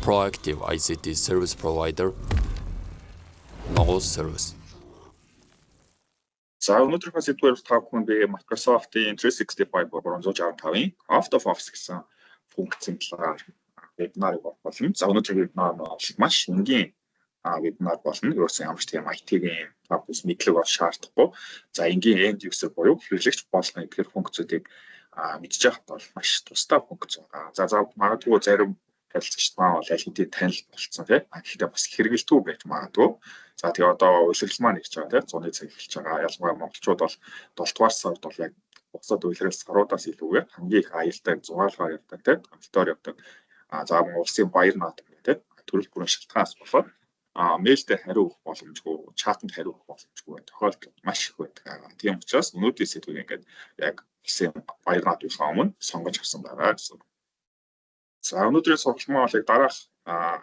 proactive ICT service provider, Nogos service. За өнөөдрийнхөө сэдвээр та бүхэн би Microsoft-ийн 365-365-ийн out of office гэсэн функцийн талаар вебинарыг болно. За өнөөдрийн вебинар нь маш энгийн вебинар болно. Ерөөсөн ямар ч тийм IT-ийн бүс мэдлэг бол шаардахгүй. За энгийн end user буюу хэрэглэгч болгон эдгээр функцүүдийг мэдж байхад бол маш тустай функц байгаа. За магадгүй зарим харилцагчид маань бол аль хэдийн танил болцсон тийм. Гэхдээ бас хэрэгэлтгүй байж магадгүй. За тэгээ одоо үйлчлэл маань ирж байгаа тийм 100-ны цаг эхэлж байгаа. Ялангуяа монголчууд бол 7 дугаар сард бол яг бусад үйлчлэл саруудаас илүүгээр хамгийн их аюултай зугаалгаар явдаг тийм. Компьютер явдаг. За улсын баяр наадам тийм. Төрөл бүрийн шалтгаанаас болоод мэйлдээ хариу өгөх боломжгүй, чатанд хариу өгөх боломжгүй тохиолдол маш их байдаг. Тийм учраас өнөөдрийн сэдвийг ингээд яг улсын баяр наадмынхаа өмнө сонгож авсан байгаа гэсэн. За өнөөдрийн сургалтын маань дараах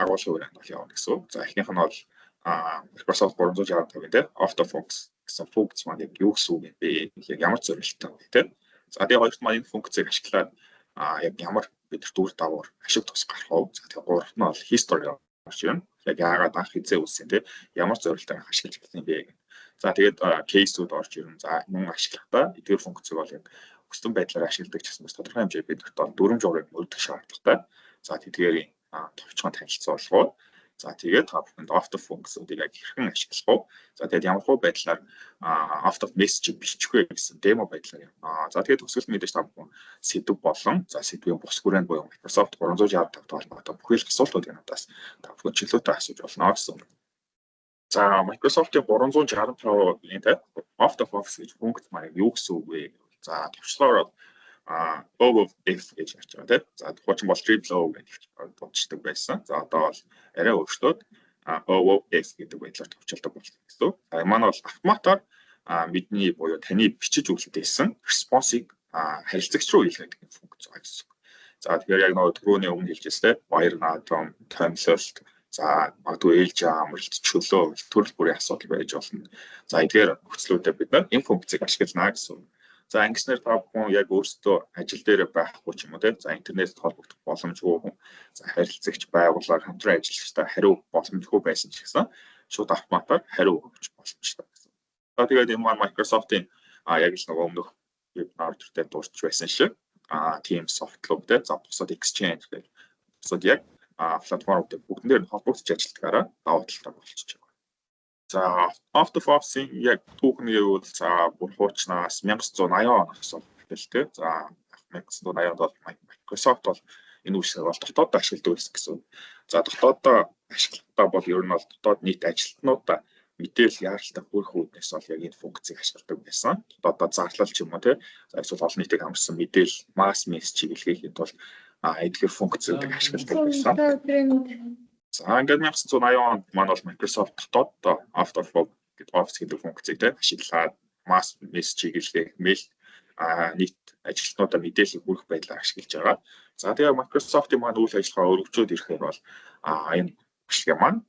агуулгын хүрээнд бол явна гэсэн. За эхнийх нь бол Microsoft 365 тийм out of office гэсэн функц маань яг юу гэсэн үг юм бэ? Яг ямар зорилттой вэ тийм. За тэгээ хоёрт маань энэ функцийг ашиглаад яг ямар бид дүр давуур ашиг тус гарах вэ? За тэгээ гуравт нь бол history орж ирнэ. Яг яагаад анх хизээ үссэн тийм ямар зорилтоор ашиглаж байсан юм бэ? За тэгээд кейсүүд орж ирнэ. За мөн ашиглахдаа эдгээр функцийг бол яг хүссэн байдлаар ашигладаг ч гэсэн тодорхой хэмжээ бид нарт дүрм журмыг мөрдөх шаардлагатай. За тэдгээрийн товчхон танилцуулгууд. За тэгээд та бүхэнд out of функцүүдийг яг хэрхэн ашиглах вэ? За тэгээд ямар хөө байдлаар out of message бичих вэ гэсэн демо байдлаар. За тэгээд төгсгөл мэдээж та бүхэн сэдв болон за сэдвийн бус хүрээнд буюу Microsoft 365 толгойтой бүхэл асуултуудын надаас та бүхэн чөлөөтэй асууж болно гэсэн. За Microsoft-ийн 365-ийн тийм out of office гэж функц маань юу гэсэн үг вэ? За төвчлөөр OOF гэж ярьж байгаа тийм. За хуучин бол Trello гэж дууддаг байсан. За одоо бол арай өөрчлөөд OOF гэдэг байдлаар төвчилдөг болсон гэсэн. За манай бол автоматар бидний буюу таны бичиж үлдээсэн response-ыг харилцагч руу илгээдэг функц байгаа гэсэн. За тэгэхээр яг нөгөө түрүүний өмнө хэлжсэн тийм баяр наадам, томилолт, за магадгүй ээлж амралт, чөлөө, төрөл бүрийн асуудал байж болно. За эдгээр нөхцлүүдэд бид энэ функцийг ашиглана гэсэн. За ингэснээр та бүхэн яг өөрсдөө ажил дээр байхгүй ч юм уу тийм. За интернет холбогдох боломжгүй хүн. За харилцагч байгууллага хамтран ажиллагчтай хариу боломжгүй байсан ч гэсэн шууд автоматар хариу өгч боломжтой гэсэн. За тэгээд энэ маань Microsoft-ийн яг л нөгөө өмнөх вебинар төртөд дурч байсан шиг Teams Softloop тийм. За бусад Exchange гэх бусад яг платформуудад бүгд нэр холбогдож ажилладгаараа давуу талтай болчихж байгаа. За out of office-ийн яг түүхний үйл за бүр хуучнаас 1980 оноос эхэлтэй. За 1980 онд бол Microsoft бол энэ үйлчлэгийг бол дотооддоо ашигладаг гэсэн. За дотооддоо ашиглахдаа бол ер нь бол дотоод нийт ажилтнуудаа мэдээлэл яаралтай хүрэх үүднээс бол яг энэ функцийг ашигладаг байсан. Дотооддоо зарлал ч юм уу тийм. За эсвэл олон нийтийг хамарсан мэдээлэл mass message илгээхэд бол эдгээр функцүүдийг ашигладаг байсан. За ингээд 1980 онд манай бол Microsoft дотооддоо out of office гэдэг функцийг ашиглаад mass message илгээх, мэйл нийт ажилтнуудаа мэдээлэл хүргэх байдлаар ашиглаж байгаа. За тэгээ Microsoft-ийн маань үйл ажиллагаа өргөжөөд ирэхээр бол энэ ашиглаа маань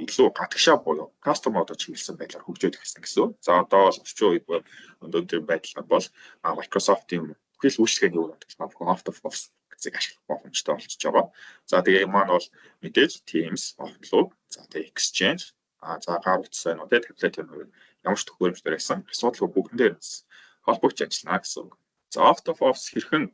илүү гадагшаа буюу custom mode чиглэсэн байдлаар хөгжөөд ирсэн гэсэн. За одоо бол орчин үед өнөөдөр байдлаар бол Microsoft-ийн бүхэл үйлчлэгээний үйл ажиллагаа out of office зэг ашиглах боломжтой болчихж байгаа. За тэгээ энэ маань бол мэдээж Teams, Outlook, за тэгээ Exchange, за гар утас байна уу тэгээ таблет байна уу ямар ч төхөөрөмжтэй байсан асуудал бүгдэн дээр холбогдож ажиллана гэсэн. За out of office хэрхэн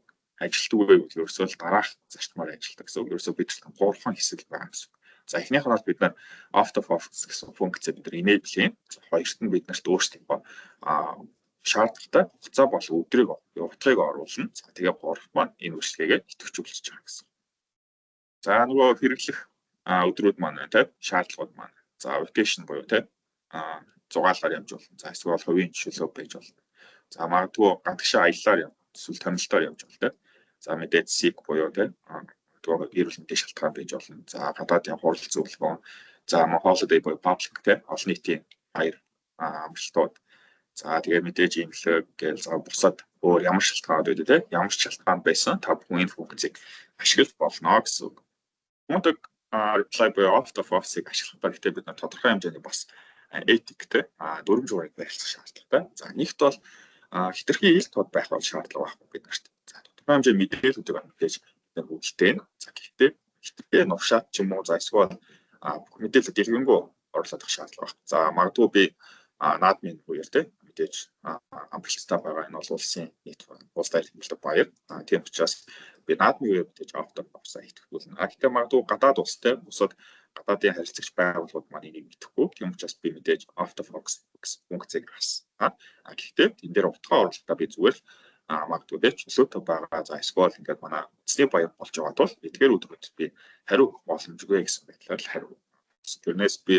ажилтдаг вэ гэвэл ерөөсөө дараах зарчмаар ажилтдаг гэсэн. Ерөөсөө бид гурван хэсэг байгаа гэсэн. За эхнийх нь бол бид нар out of office гэсэн функцээ бид нар enable-ийн. За хоёрт нь бид нарт өөрсдөө шаардлагатай хугацаа бол өдрийг утгыг оруулна. За тэгээ гурав маань энэ үйлчлэгээ идэвхжүүлж байгаа гэсэн. За нөгөө хэрэглэх өдрүүд маань тийм шаардлагууд маань. За vacation буюу тийм зугаалаар явж болно. За эсвэл хувийн жишээлөө байж болно. За магадгүй гадагшаа аяллаар эсвэл томилтоор явж болно тийм. За мэдээж sick буюу тийм нөгөө гэр бүл мэдээ шалтгаан байж болно. За гадаадын хурал зөвлөгөө. За holiday буюу public тийм олон нийтийн баяр амралтууд. За тэгээ мэдээж имлэг гээл за бусад өөр ямар шалтгаанууд байдаг те ямар ч шалтгаан байсан та бүхэн энэ функцийг ашиглаж болно гэсэн үг. Мөндөг reply буюу out of office-ыг ашиглахдаа гэхдээ бид нар тодорхой хэмжээний бас этиктэй дүрм журмыг барьцах шаардлагатай. За нэгт бол хэтэрхий ил тод байх бол шаардлага байхгүй бид нарт. За тодорхой хэмжээний мэдээллүүдийг мэдээж бид нар хөгжөлтэй. За гэхдээ хитрхээ новшаат ч юм уу за эсвэл бүх мэдээлэл дэлгэрэнгүй оруулах шаардлага байна. За магадгүй би наадмын үеэр те мэдээж амжилттай байгаа энэ бол улсын нийт улс даяар хэмждэг баяр. Тийм учраас би наадмын үеэр мэдээж out of box хийгдүүлнэ. Гэхдээ магадгүй гадаад улстай бусад гадаадын харилцагч байгууллагууд маань энийг мэдэхгүй. Тийм учраас би мэдээж out of box функцийг гаргасан. Гэхдээ энэ дээр утгаа оруулалтаа би зүгээр магадгүй би чөлөөтэй байгаа. За эсвэл ингээд манай эцний баяр болж байгаа тул эдгээр өдрүүд би хариу боломжгүй гэсэн байдлаар л хариу. Тэрнээс би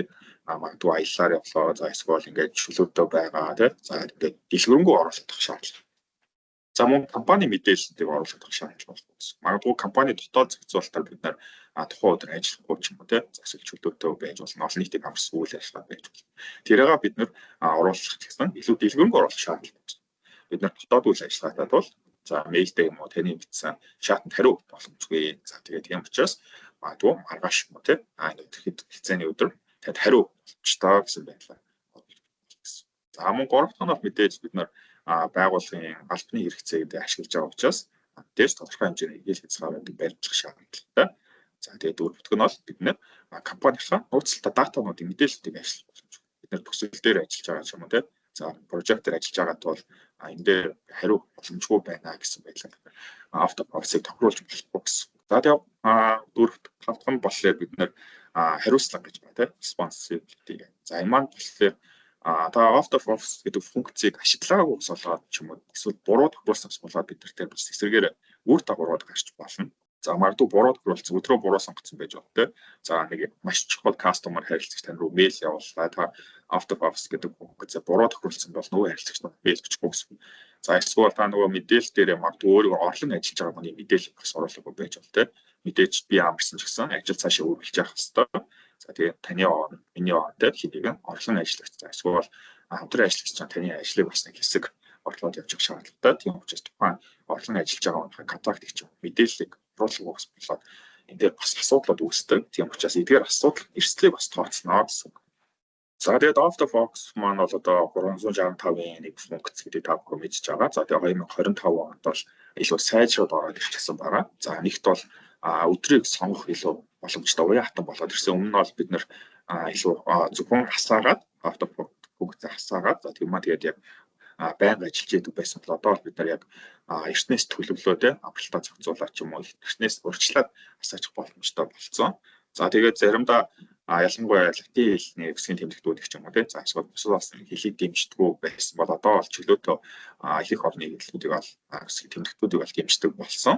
магадгүй аяллаар явлаа. За эсвэл ингээд чөлөөтэй байгаа тий. За ингээд дэлгэрэнгүй оруулах шаардлага. За мөн компани мэдээллүүдийг оруулах шаардлага байна. Магадгүй компани дотоод зохицуулалтаар бид нар тухайн өдөр ажиллахгүй ч юм уу тий. Засаг чөлөөтэй байж болно. Олон нийтийн хамс үйл ажиллагаа байж болно. Тэрийг бид нар оруулах гэсэн илүү дэлгэрэнгүй оруулах шаардлага байна. Бид нар дотоод үйл ажиллагаатай бол за мэйлтэй юм уу таны бичсэн шатанд хариу боломжгүй. За тэгээд тийм учраас магадгүй маргааш юм уу тий. Энэ хэзээний өдөр тэгэд хариу болчихтоо гэсэн байдлаар. За мөн гурав дахь нь мэдээж бид нар байгууллагын албаны хэрэгцээнд ашиглаж байгаа учраас дээш тодорхой хэмжээний хил хязгааруудыг барьж шаардлагатай. За тэгээд дөрөвдөг нь бол бид нэр компанийнхаа нууцтай датануудын мэдээллүүдийг ашиглах боломжтой. Бид нар төсөл дээр ажиллаж байгаа юм уу тий. За прожект дээр ажиллаж байгаа тул энэ дээр хариу боломжгүй байна гэсэн байдлаар out of box-ыг тохируулж болохгүй гэсэн. За тэгээд дөрөвт тавтах нь болохоор бид нэр хариуцлага гэж байна тий. Responsibility. За энэ маань болохоор та out of box гэдэг функцийг ашиглаагүй болоод ч юм уу эсвэл буруу тохируулснаас болоод бид нар тэр бас эсрэгээр үр дагаврууд гарч болно. За магадгүй буруу тохируулсан өдрөө буруу сонгоцсон байж болно те. За нэг маш чухал customer харилцагч тань руу мэйл явууллаа. Та out of box гэдэг функцээ буруу тохируулсан бол нөгөө харилцагч нь мэйл бичихгүй гэсэн. За эсвэл та нөгөө мэдээлэл дээр магадгүй өөрийгөө орлон ажиллаж байгаа хүний мэдээлэл бас оруулаагүй байж болно те. Мэдээж би амарсан ч гэсэн ажил цаашаа үргэлж явах хэрэгтэй. За тэгээд таны миний ордод хэдийгээр орлон ажиллагч за эсвэл хамтран ажиллагч таны ажлыг бас нэг хэсэг орлоод явж байгаа шаардлагатай. Тийм учраас тухайн орлон ажиллаж байгаа хүний контрактыг ч мэдээллийг оруулах бас болоод энэ дээр бас асуудлууд үүсдэг. Тийм учраас эдгээр асуудал эрсдлийг бас тооцно гэсэн. За тэгээд out of box маань бол одоо 365-ын нэг функц гэдэг та бүхэн мэдж байгаа. За тэгээд 2025 онд бол илүү сайжраад ороод ирчихсэн байгаа. За нэгт бол өдрийг сонгох илүү боломжтой уян хатан болоод ирсэн. Өмнө нь бол бид нэр илүү зөвхөн хасаагаад out of box функцээ хасаагаад за тийм маань тэгээд яг байнга ажиллаж идэг байсан бол одоо бид нар яг эртнээс төлөвлөө те амралтаа зохицуулаад ч юм уу эртнээс урьдчилаад асаачих боломжтой болсон. За тэгээд заримдаа ялангуяа латин хэлний өсгийн тэмдэгтүүд их ч юм уу те за эсвэл бусад хэлийг дэмждэггүй байсан бол одоо бол чөлөөтэй их орны хэллүүдийг бол өсгийн тэмдэгтүүдийг бол дэмждэг болсон.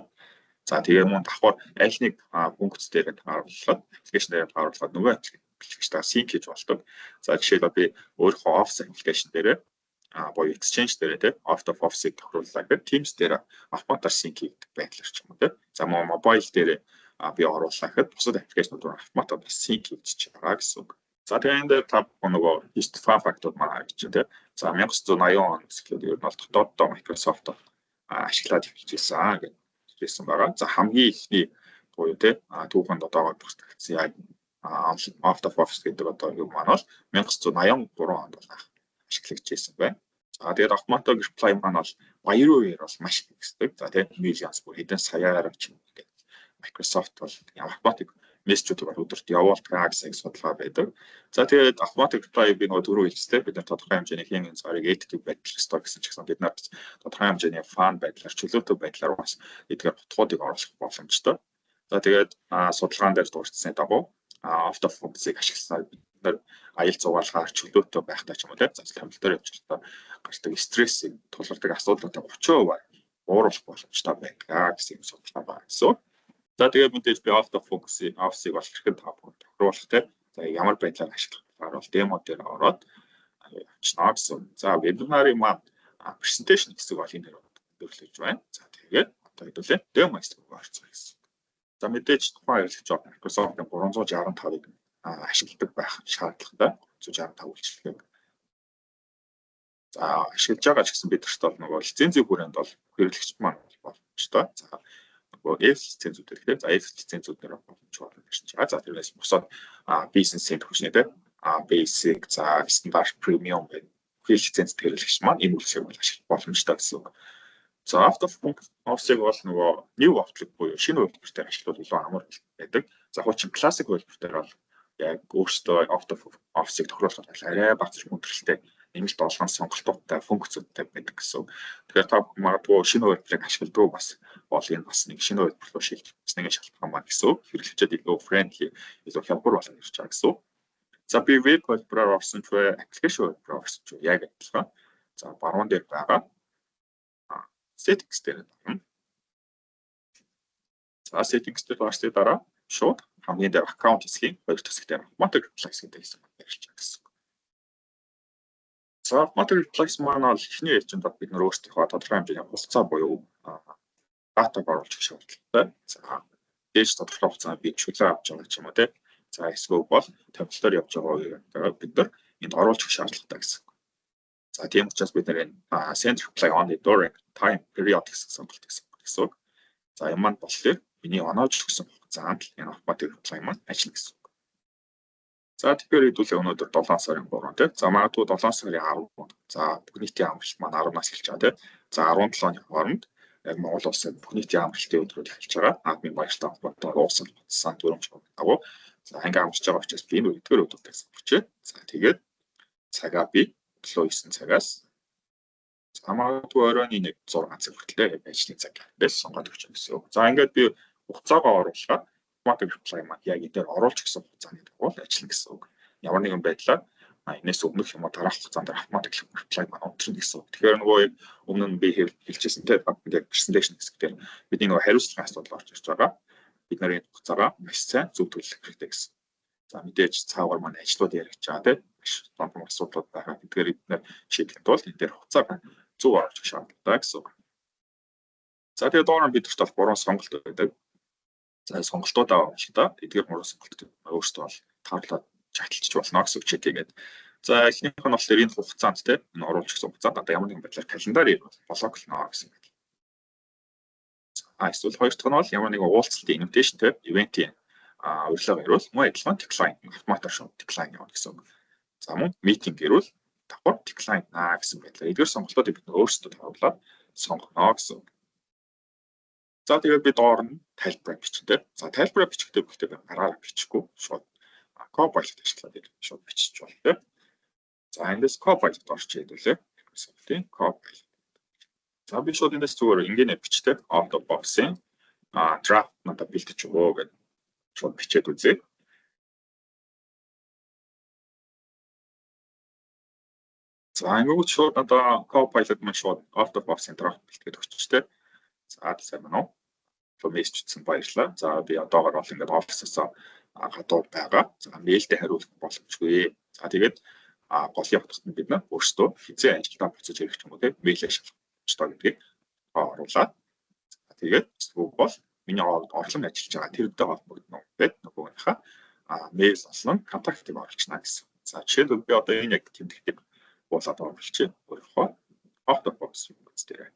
За тэгээд мөн давхар аль нэг функц дээр тааруулаад аппликейшн дээр тааруулаад нөгөө аппликейшнаа синк хийж болдог. За жишээлбэл би өөрийнхөө Office аппликейшн дээр боёо Exchange дээр те out of box-ыг тохирууллаа гэхэд Teams дээр автоматар синк хийдэг байдлаар ч юм уу те. За мобайл дээр би орууллаа гэхэд бусад аппликейшнууд руу автоматар бас синк хийж байгаа гэсэн үг. За тэгээд энэ дээр та нөгөө history фактууд маань гэж те. За 1980 он эхлээд ер нь бол дотооддоо Microsoft ашиглаад хэлжсэн гэдэг байсан байгаа. За хамгийн ихний буюу те түүхэнд одоогоор бүртгэгдсэн яг out of box гэдэг одоо юу маань бол 1983 онд бол ашиглагдчихсэн байна. За тэгээд automatic reply маань бол баяр үеэр бол маш их гэсэн. За тэгээд millions бүр хэдэн саяар ч юм ингээд Microsoft бол automatic мессежүүдийг өдөрт явуулдаг гэсэн судалгаа байдаг. За тэгээд automatic reply би нөгөө түрүү хэлжтэй бид нар тодорхой хэмжээний хин царийг эддэг байдал ёстой гэсэн ч гэсэн бид нар тодорхой хэмжээний фан байдлаар чөлөөтэй байдлаар бас эдгээр утгуудыг оруулах боломжтой. За тэгээд судалгаан дээр дурдсны дагуу out of box-ыг ашигласаар бид нар аял зугаалгаар чөлөөтэй байхтай ч юм уу тийм зацлал хамт дээр явж байгаа гардаг стрессийг тулгардаг асуудлуудаа 30% ууруулах боломжтой байна гэсэн судалгаа байна. За тэгээд мэдээж би out of box-ыг бол хэрхэн тохируулах тийм за ямар байдлаар ашиглах талаар бол демо дээр ороод явчихна гэсэн. За вебинарын маань presentation хэсэг бол энэ дээр төрлөж байна. За тэгээд одоо хэдүүлээ демо хэсэг рүү орцгоё гэсэн. За мэдээж тухайн хэрэглэгч Microsoft-ын 365-ыг ашигладаг байх шаардлагатай 365 үйлчилгээг. За ашиглаж байгаа ч гэсэн бид нарт бол нөгөө лицензийн хүрээнд бол хэрэглэгч маань боломжтой. За нөгөө F лицензүүдээр тийм за F лицензүүдээр боломжтой байна. За тэрнээс бусад бизнесийн төвчнээ тийм basic за стандарт премиум гэх лиценз хэрэглэгч маань энэ үйлчилгээг ашиглах боломжтой гэсэн үг. За after off-ыг бол нөгөө new off-ыг буюу шинэ хөлбөртэй ашиглах илүү амар байдаг. За хуучин classic хөлбөртээр бол яг өөртөө off-ыг тохируулахад арай бацж мөндөрлөлтэй нэмэлт олгон сонголтуудтай функцүүдтэй байдаг гэсэн. Тэгэхээр та магадгүй шинэ хөлбөрийг ашигладаг бас бол энэ бас нэг шинэ хөлбөр рүү шилжүүлснээр шалтгаан маань гэсэн. Хэрэглэгчид илүү friendly, илүү хялбар болоод ирж байгаа гэсэн. За би веб хөлбөрөөр орсон ч бай, application хөлбөрөөр орсон ч яг адилхан. За баруун дээр байгаа settings дээр байна. За settings дээр орсны дараа шууд хамгийн дээр account хэсгийн хоёр хэсгээр automatic replace гэдэг хэсэг барьж байгаа гэсэн. За automatic replace маань бол эхний ээлжинд бид нөр өөрсдийнхөө тодорхой хэмжээний хугацаа буюу датаг оруулж өгөх шаардлагатай. За дээж тодорхой хугацаанд би чөлөө авч байгаа ч юм уу те. За эсвэл бол төвлөлтөөр явж байгаа бид нар энд оруулж өгөх шаардлагатай гэсэн. За тийм учраас бид нар энэ send reply on the during time period гэсэн сонголт гэсэн. За юм маань болохоор миний оноож өгсөн хугацаанд энэ automatic reply маань ажиллана гэсэн. За тэгэхээр хэдүүлээ өнөөдөр 7 сарын 3 тийм. За магадгүй 7 сарын 10. За бүх нийтийн амралт маань 10-наас эхэлж байгаа тийм. За 17-ны хооронд яг Монгол улсад бүх нийтийн амралтын өдрүүд эхэлж байгаа. Админ баяртай холбоотой уусан сан дүрмж агуу. За ингээ амарч байгаа учраас би энэ өдөр өдөртөө самбарчээ. За тэгээд цагаа би 7-9 цагаас за магадгүй оройн 1-6 цаг хүртэл ажлын цаг гэж сонгоод өгч гэсэн. За ингээд би хугацаагаа оруулаад automatic reply маань яг энэ дээр оруулж өгсөн хугацааны дагуу ажиллана гэсэн үг. Ямар нэгэн байдлаар энэс өмнөх юм уу дараах хугацаанд automatic reply маань унтрна гэсэн үг. Тэгэхээр нөгөө өмнө нь би хэлчихсэн те ингээд presentation хэсэг дээр бидний нөгөө хариуцлагын асуудал орж ирж байгаа. Бид нарын хугацаагаа маш сайн зөв төлөх хэрэгтэй гэсэн. За мэдээж цаагаар маань ажлууд яригч байгаа те маш том асуудлууд байгаа. Тэгэхээр бид нэр шийдэхэд бол энэ дээр хугацааг зөв оруулж өгөх шаардлагатай гэсэн үг. За тэгээд доорн бидэрт бол 3 сонголт байдаг. За сонголтуудаа авчлаа. Эдгээр 3 сонголт өөрсдөө бол таарлаад чаталчих болно гэсэн үг чекгээд. За эхнийх нь болохоор энэ хугацаанд те энэ оруулж өгсөн хугацаанд одоо ямар нэгэн байдлаар календарыг блоклно гэсэн үг. Эсвэл хоёр дахь нь бол ямар нэгэн уулзалтын invitation те ивентийн урилга ирвэл мөн адилхан decline автоматар шууд decline явуулна гэсэн үг. За мөн meeting ирвэл давхар decline гэсэн байдлаар эдгээр сонголтуудыг бид өөрсдөө тавуулаад сонгоно гэсэн үг. За тэгээд би доор нь тайлбараа бичдэг. За тайлбараа бичихтэй бүгдээ гараараа бичихгүй шууд Copilot ашиглаад шууд бичиж болтой. За эндээс Copilot орч хэдүүлээ. Тийм Copilot. За би шууд эндээс зүгээр ингээнэ бичдэг. Out of box-ийн draft надад бэлтэж өгөө гэж шууд бичээд үзье. За ингээд шууд одоо Copilot маань шууд out of box-ийн draft бэлтгээд өгчтэй. За сайн байна уу? Мессежчсэн баярлалаа. За би одоогоор бол ингээд офисоос гадуур байгаа. За мэйлдээ хариулах боломжгүй. За тэгээд голын утгад нь бид нар өөрсдөө хизээ ажилдаа буцаж ирэх юм уу те мэйлээ шалгах гэдгийг оруулаад. Тэгээд эсвэл бол миний орлон ажиллаж байгаа тэрнтэй холбогдно гэдэг нөгөөхийнхаа мэйл болон контактыг оруулчихна гэсэн. За жишээлбэл би одоо энэ яг тэмдэгтийг буулаад оруулчих. Өөрөөхөө автопокс дээр.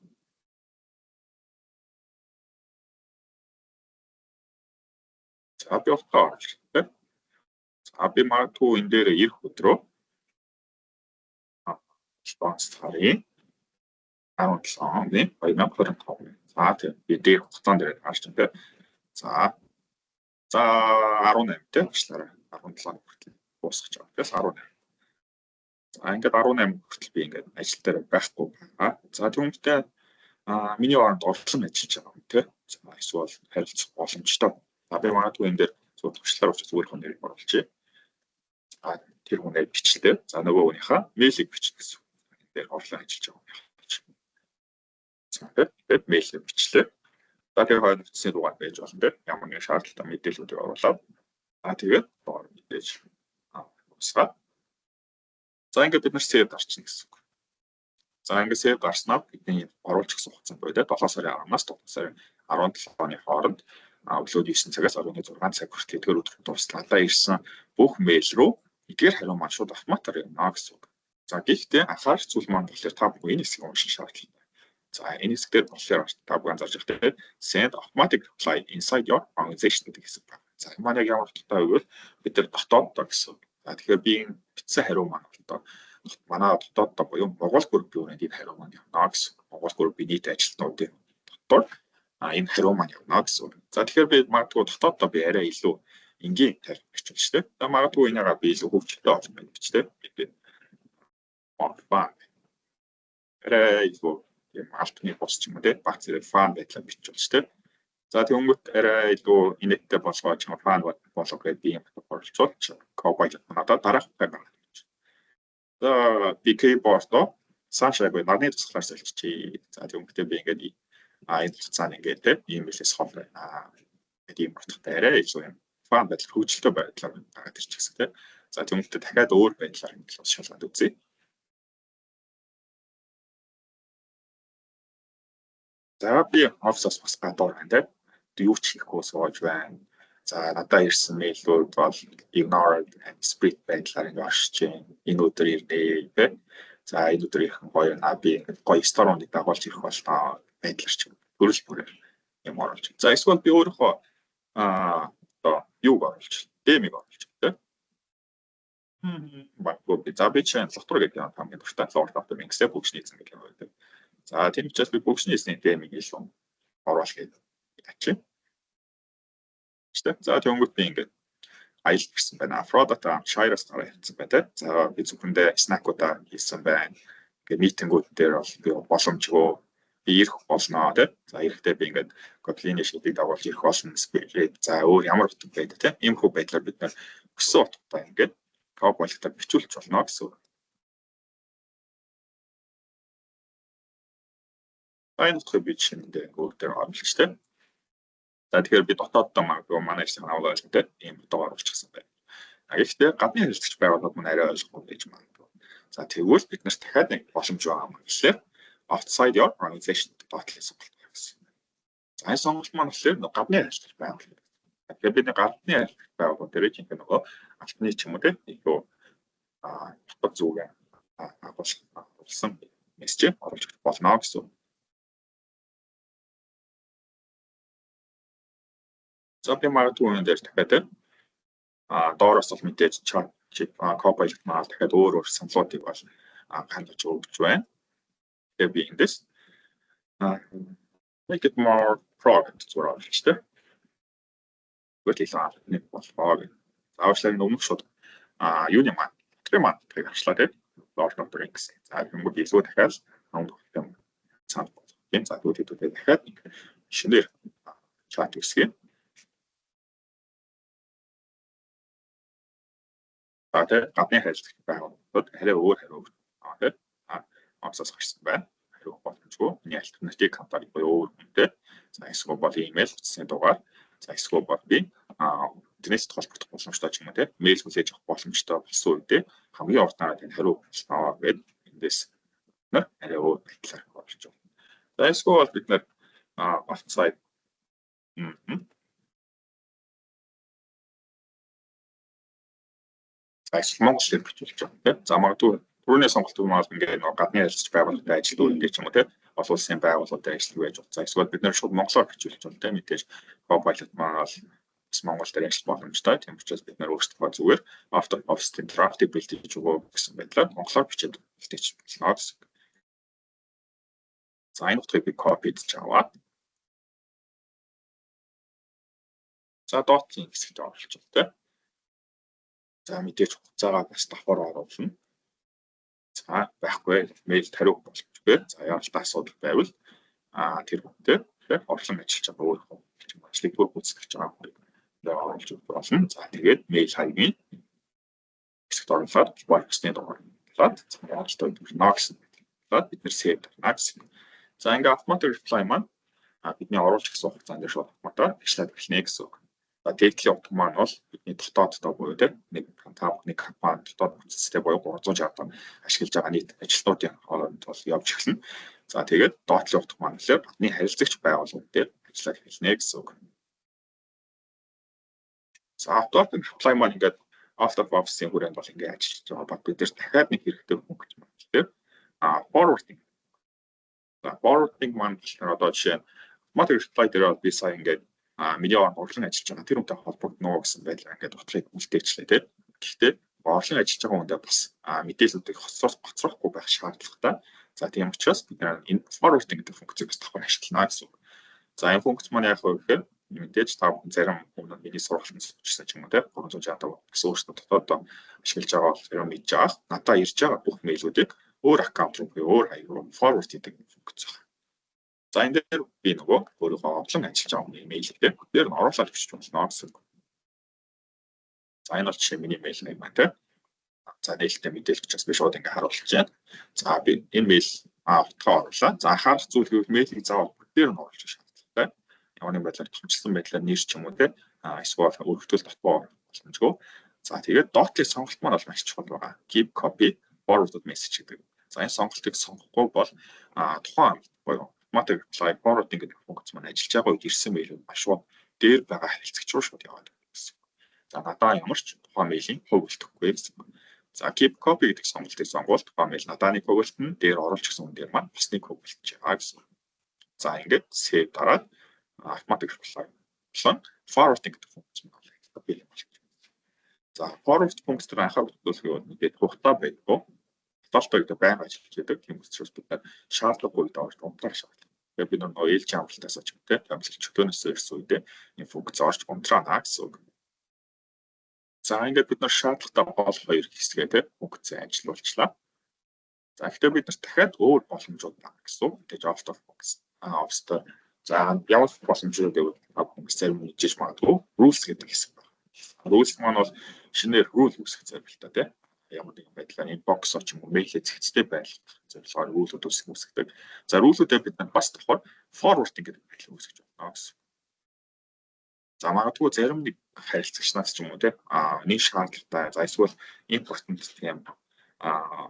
За би утгаа оруулж байна. За би магадгүй энэ дээр ирэх өдрөө спонс харъя. 17 оны 2025. За тийм би дээр хугацаанд дээр харж байна. За 18 тийм багшлаараа 17 хүртэл дуусгаж байгаа. Тэгээс 18. За ингээд 18 хүртэл би ингээд ажил дээр байхгүй байгаа. За түүнтэй миний оронд орлон ажиллаж байгаа юм тийм. За эсвэл харилцах боломжтой. За би магадгүй энэ дээр зөв төвчлэр учраас өөрийнхөө нэрийг оруулчихъя. Тэр хүнээ бичлээ. За нөгөө хүнийхээ мэйлийг бичнэ гэсэн. Энэ дээр орлон ажиллаж байгаа юм. За тэгээд мэйлээ бичлээ. За тэр хоёр утасны дугаар байж болно тийм. Ямар нэгэн шаардлагатай мэдээллүүдийг оруулаад тэгээд доор мэдээж усгаад. За ингээд бид нар save дарчихна гэсэн үг. За ингээд save дарснаа бидний оруулж өгсөн хугацаанд байдаг 7 сарын 10-наас 7 сарын 17-ны хооронд өглөө 9 цагаас оройн 6 цаг хүртэл эдгээр өдрөнд дуслалаа ирсэн бүх мэйл рүү эдгээр хариу маань шууд автоматар явна гэсэн үг. За гэхдээ анхаарах зүйл маань болохоор та бүхэн энэ хэсгийг унших шаардлагатай. За энэ хэсгээр болохоор та бүхэн анзаарч байхдаа send automatic reply inside your organization гэдэг хэсэг байна. За энэ маань яг ямар утгатай вэ гэвэл бид нар дотооддоо гэсэн. За тэгэхээр би энэ бичсэн хариу маань одоо манай дотооддоо буюу Монгол бүрийн бүрээнд энэ хариу маань явна гэсэн. Монголгүй нийт ажилтнуудын дотор энэ хариу маань явна гэсэн үг. За тэгэхээр би магадгүй дотооддоо би арай илүү энгийн тарих бичвэл шүү дээ. За магадгүй энийгээ би илүү хөвчлөлтэй олж байна гэж дээ. Би фан арай илүү юм алтны бос ч юм уу те баг зэрэг фан байдлаар бичвэл шүү дээ. За тэгвэл арай илүү инээдтэй болгож фан болгох гэдэг би юм борлуулж Copilot надад дараах байна. За би keyboard-оо цаашаагүй нарны тусгалаар солилцчихъя. За тэгвэл би ингээд энэ цаана ингээд те ийм билээс хол байна. гэдэг юм утгатай арай илүү юм фан байдал хөгжилтэй байдлаар гараад ирчих гэсэн те. За тэгвэл дахиад өөр байдлаар ингэж шалгаад үзье. За би офсоос бас гадуур байна те. Юу ч хийхгүй сууж байна. За надад ирсэн мэйлүүд бол ignored and split байдлаар ингэ оршиж байна. Энэ өдөр ирнэ те. За энэ өдөр ирэх гоё наа би гоё стороныг дагуулж ирэх болтоо байдлаар ч төрөл бүрээр юм оруулж. За эсвэл би өөрөө одоо юу оруулж, дэмиг оруулж те. Баггүй би за би чинь лотор гэдэг юм хамгийн дуртай лорд автор мингсээ бүгшний эзэн гэх юм байдаг. За тийм учраас би бүгшний эзний дэмиг илүү оруулах гэдэг ачи. За тэгвэл би ингээд аялал гэсэн байна. Продакт Shire-аас гараад ирсэн байна те. За би зөвхөндөө snack-уудаа хийсэн байна. Ингээд митингүүд дээр бол би боломжгүй ирэх болно те. За ирэхдээ би ингээд Kotlin-ийн шийдийг дагуулж ирэх болно. За өөр ямар утга байдаг те. Ийм хөө байдлаар бид нар өссөн утгатай ингээд Copilot-аар бичүүлж болно гэсэн үг. Энэ утгыг би шинэ өөр дээр оруулж те. За тэгэхээр би дотооддоо магадгүй манай их санаа ойлгох те. Ийм утга оруулчихсан байна. Гэхдээ гадны хэрэглэгч байгууллагууд мань арай ойлгохгүй гэж магадгүй. За тэгвэл бид нарт дахиад нэг боломж байгаа юм гэхлээр outside your organization dot-ийн сонголт гэсэн. За энэ сонголт маань болохоор гадны хэрэглэгч байгууллага. Тэгэхээр бид гадны хэрэглэгч байгууллагууд дээр чинь нөгөө алтны ч юм уу те. Илүү утга зүгээ агуулсан мессеж оруулж болно гэсэн. За би магадгүй энэ дээр дахиад доороос бол мэдээж чат Copilot маань дахиад өөр саналуудыг бол хандаж өгч байна. Тэгээ би эндээс make it more product зураг хийжтэй. Гэтэл нэг болоо. Заавчлаа өмнөх шууд юуны маань тэр маань тэрийг харчлаа тийм Lord of the Rings. За хүмүүс илүү дахиад хамгийн юм цаана болох юм. За түүгээр дахиад шинээр чат үсгээ. Тэгээд гадны хэрэглэгч байгууллагууд арай өөр хариу өгөх онцос гарсан байна. Хариу боломжгүй. Миний альтернатив компани буюу өөр үнэтэй. За эсвэл бол имэйл утасны дугаар. За эсвэл бол би интернет холбогдох боломжтой ч юм уу тийм мэйл хүлээж авах боломжтой болсон үедээ хамгийн урд нараад энэ хариу аваа гэдэг эндээс арай өөр байдлаар болж байна. За эсвэл бол бид нэр offsite Монгол хэлээр бичүүлж байгаа тийм. За магадгүй түрүүний сонголтууд маань ингээд нэг гадны харилцагч байгууллагатай ажилладаг ингээд ч юм уу тийм. Олон улсын байгууллагатай ажилладаг байж болох. За эсвэл бид нэр шууд монголоор бичүүлж байгаа тийм. Мэдээж Copilot маань бол бас монгол дээр ажиллах боломжтой. Тийм учраас бид нэр өөрсдөө зүгээр Office-ийн draft-ийг бэлтгэж өгөө гэсэн байдлаар монголоор бичээд бэлтэж болно гэсэн. За энэ утгыг би copy хийж аваад. За dot-ийн хэсэгт оруулж байна тийм. За мэдээж хугацаагаа бас давхар оруулна. За байхгүй мэйл тариух боломжгүй. За яалтаа асуудал байвал тэр хүнтэй орлон ажиллаж байгаа өөр хүн ажлыг бүр гүйцэтгэж байгаа хүн оруулж болно. За тэгээд мэйл хаягийн хэсэгт оруулаад box-ны дугаарлаад яалтаа төрнө гэсэн. Тэгээд бид нэр save කරна гэсэн. За ингээ automatic reply маань бидний оруулж гэсэн хугацаанд шууд автоматар бичлээд эхэлнэ гэсэн үг. Дээдлийн утга маань бол бидний дотооддоо буюу тийм нэг компани дотоод процесстэй буюу 360 ашиглаж байгаа нийт ажилтнуудын хооронд бол явж эхэлнэ. За тэгээд доотлын утга маань болохоор гадны харилцагч байгууллагууд дээр ажиллаж эхэлнэ гэсэн үг. За automatic reply маань ингээд out of office-ийн хүрээнд бол ингээд ажиллаж байгаа. Бид нэр дахиад нэг хэрэгтэй хүн гэж байна. Тэгэхээр forwarding. За forwarding маань одоо жишээ нь automatic reply дээр би сая ингээд миний орлон ажиллаж байгаа тэр үнтэй холбогдно гэсэн байдлаар ингээд утгыг үлдээчлээ тийм. Гэхдээ орлон ажиллаж байгаа хүндээ бас мэдээллүүдийг хоцрохгүй байх шаардлагатай. За тийм учраас бид энэ forwarding гэдэг функцийг бас давхар ашиглана гэсэн үг. За энэ функц маань яг юу гэхээр мэдээж та зарим хүмүүс миний сургалтын зөвчсөн ч юм уу те 365 гэсэн өөрсдөө дотоод ашиглаж байгаа бол зарим мэдж байгаа. Надаа ирж байгаа бүх мэйлүүдийг өөр аккаунт руу өөр хаяг руу forward хийдэг функц байна. За энэ дээр би нөгөө өөрийнхөө олон ажиллаж байгаа мэйлүүдээр дээр нь оруулаад бичиж болно гэсэн үг. За энэ бол жишээ миний мэйл нэг байна те. За нээлттэй мэдээлэл учраас би шууд ингээ харуулж байна. За би энэ мэйл утгаа оруулаа. За анхаарах зүйл гэвэл мэйлийг заавал бүгдээр нь оруулж шаардлагатай. Ямар нэг байдлаар томчлсон байдлаар нэр ч юм уу те эсвэл өргөтгөл дотбоо боломжгүй. За тэгээд dot-ийн сонголт маань бол маш чухал байгаа. Keep copy forwarded message гэдэг. За энэ сонголтыг сонгохгүй бол тухайн буюу automatic reply forwarding гэдэг функц маань ажиллаж байгаа үед ирсэн мэйлүүд маш шууд дээр байгаа харилцагч руу шууд яваад байна гэсэн. За надаа ямар ч тухайн мэйлийн хувь үлдэхгүй гэсэн. За keep copy гэдэг сонголтыг сонгуул тухайн мэйл надаа нэг хувь үлдэн дээр оруулж гисэн хүн дээр маань бас нэг хувь үлдэж байгаа гэсэн. За ингээд save дараад automatic reply болон forwarding гэдэг функц маань бий болж байна. За forward функц дээр анхаарал татуулах үед хугацаа байдаг. Толтой гэдэг байнга ажиллаж байдаг. Тийм учраас бид шаардлагагүй давж унтрах шаардлага. Тэгээд бид нөгөө ээлж амралтаас ч юм те амжилт чөлөөнөөс ирсэн үедээ энэ функц орж унтраана гэсэн үг. За ингээд бид нар шаардлагатай гол хоёр хэсгээ те функцээ ажилуулчлаа. За гэхдээ бид нар дахиад өөр боломжууд байна гэсэн үг. Тэгээд out of box office-д за ямар боломжууд гэвэл функц зарим нэгжиж магадгүй rules гэдэг хэсэг байна. Rules маань бол шинээр rule үүсгэх зорилготой те. Ямар нэгэн байдлаар энэ бокс ч юм уу мэйлээ зэгцтэй байлгах зорилгоор рүүлүүд үүсгдэг. За рүүлүүдээ бид нар бас давхар forwarding гэдэг байдлаар үүсгэж байна гэсэн. За магадгүй зарим нэг харилцагчнаас ч юм уу те нэг шаардлагатай за эсвэл импортент тийм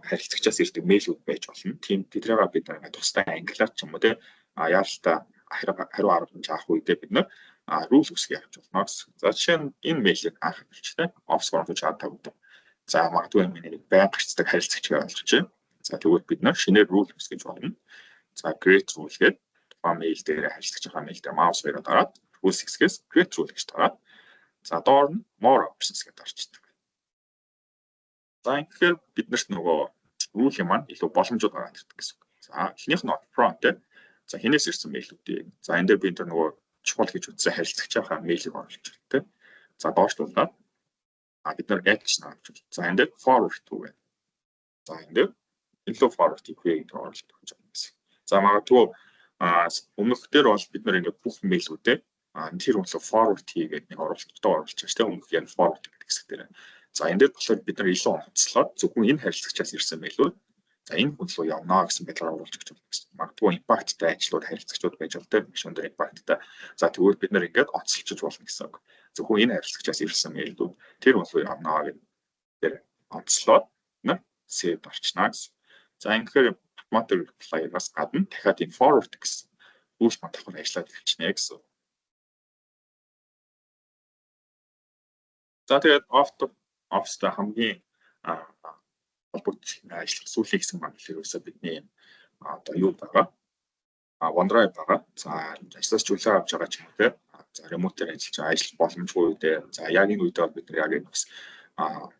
харилцагчаас ирдэг мэйлүүд байж болно. Тийм тэднийг бид нар тусдаа англиар ч юм уу те яалтаа хариу аргамж авах үедээ бид нар rule үүсгэж явж болно гэсэн. За жишээ нь энэ мэйлийг анх хэлчихтэй office 365 гэдэг. За магадгүй миний байнга гарцдаг харилцагч болж байна. За тэгвэл бид нар шинээр rule үүсгэж болно. За create rule гэдэг тухайн мэйл дээр харилцагч байгаа мэйл дээр маус хоёроо дараад rule хэсгээс create rule гэж дараад за доор нь more options гэдээ орчдөг. За тэгэхээр биднэрт нөгөө rule маань илүү боломжууд гараад ирдэг гэсэн үг. За эхнийх нь front те. За хинээс ирсэн мэйлүүдийг. За энэ дээр бид нөгөө чухал гэж үзсэн харилцагч байгаа мэйлийг оруулж байна те. За доошлуулаад бид нар action авч байна. За энэ дээр forward to байна. За энэ дээр илүү forward хийх гэдэг оруулж өгч байгаа гэсэн. За магадгүй өмнөх дээр бол бид нар ингээд бүх мэйлүүдээ тэр үнслэг forward хийгээд нэг оруулалттай оруулж байгаа шүү дээ. Өмнөх яг forward гэдэг хэсэг дээр. За энэ дээр болохоор бид нар илүү онцлоод зөвхөн энэ харилцагчаас ирсэн мэйлүүд за энэ хүн руу явна гэсэн байдлаар оруулж өгч байгаа гэсэн. Магадгүй импакттай ажлууд харилцагчуд байж байгаа тийм биш өндөр импакттай. За тэгвэл бид нар ингээд онцлж болно гэсэн үг. Зөвхөн энэ харилцагчаас ирсэн мэйлүүд тэр хүн руу явна гэдэг тэр онцлоод нэ save орчно гэсэн. За ингээд automatic reply-аас гадна дахиад энэ forward гэсэн rule маань давхар ажиллаад эхэлчихнэ гэсэн. За тэгээд office-та хамгийн холбогдсон ажил сүүлийн хэсэг маань ерөөсөө бидний одоо юу байгаа OneDrive байгаа. За ажлаас чөлөө авч байгаа ч юм те. За remote-ээр ажиллаж байгаа ажил боломжгүй үедээ за яг энэ үедээ бид нар яг энэ бас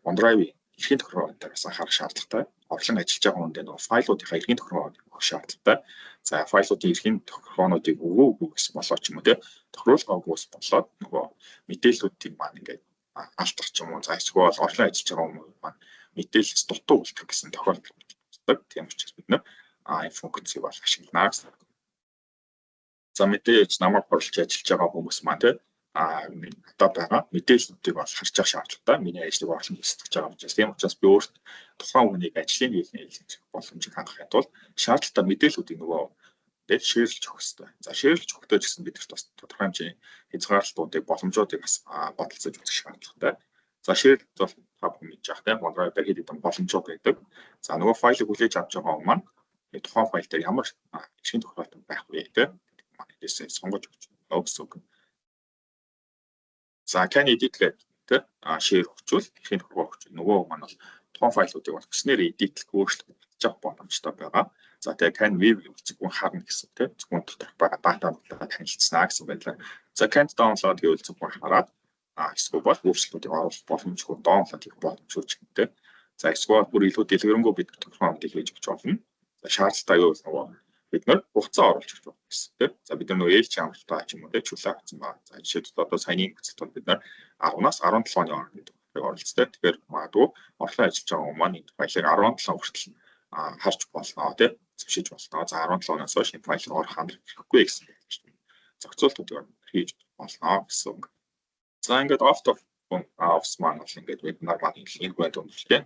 OneDrive-ийн эрхийн тохиолдолд бас анхаарах шаардлагатай. Орлон ажиллаж байгаа хүндээ нөгөө файлуудынхаа эрхийн тохиолдлыг өгөх шаардлагатай. За файлуудын эрхийн тохиолдлуудыг өгөөгүй гэсэн болоо ч юм уу те. Тохируулгаагүйс болоод нөгөө мэдээллүүдийг маань ингээд алдах ч юм уу. За эсвэл орлон ажиллаж байгаа хүмүүс маань мэдээлэл дутуу үлдэх гэсэн тохиолдол үүсдэг. Тийм учраас бид нэ энэ функцийг бол ашиглана гэсэн. За мэдээж намайг борлож ажиллаж байгаа хүмүүс маань те одоо байгаа мэдээллүүдийг бол харж авах шаардлагатай. Миний ажлыг орлон үүсгэж байгаа учраас тийм учраас би өөрт тухайн хүнийг ажлын хийх боломжийг хангахын тулд шаардлагатай мэдээллүүдийг нөгөө тэгээд шеэрлж өгөх хэрэгтэй. За шеэрлж өгөхдөө ч гэсэн бидэрт бас тодорхой хэмжээний хязгаарлалтуудыг боломжуудыг бас бодолцож үзэх шаардлагатай. За шеэрлж бол та бүхэн мэдж байгаа тийм OneDrive дээр хэд хэдэн боломжууд байдаг. За нөгөө файлыг хүлээж авч байгаа хүмүүс маань тухайн файл дээр ямар эрхийн тохиолдол байх вэ тийм манайдээс сонгож өгч байгаа гэсэн үг. За can edit гэдэг шеэр өгчвөл эрхийн тохиолдол өгч нөгөө маань бол тухайн файлуудыг бол хүснээр эдитлэх өөрчлөлт хийж боломжтой байгаа. За тэгээ can view зөвхөн харна гэсэн тийм зөвхөн доторх байгаа датануудаа танилцснаа гэсэн байдлаар. За can't download гэвэл зөвхөн хараад эсвэл бол өөрчлөлтүүдийг оруулах боломжгүй download хийх боломжгүй ч гэдэг. За эсвэл бүр илүү дэлгэрэнгүй бид тодорхой мэдээлэл хийж өгч болно. шаардлагатай юу гэсэн нөгөө бид нэр хугацаа оруулж өгч байна гэсэн тийм. За бид нар нөгөө ээлж чанартай ч юм уу тийм чөлөө авсан байна. За жишээлбэл одоо саяны хэсэгт бол бид нар 10-аас 17 оны хооронд оролцдог. Тэгэхээр магадгүй орлон ажиллаж байгаа хүмүүс маань энэ файлыг 17 хүртэл харж болно тийм зөвшөөрч болно. За 17-оноос хойш энэ файл руу орох хамрах хэрэггүй гэсэн зохицуултуудыг хийж болно гэсэн үг. За ингээд office маань бол ингээд вебинар маань инкремент өндөрлөлтэй.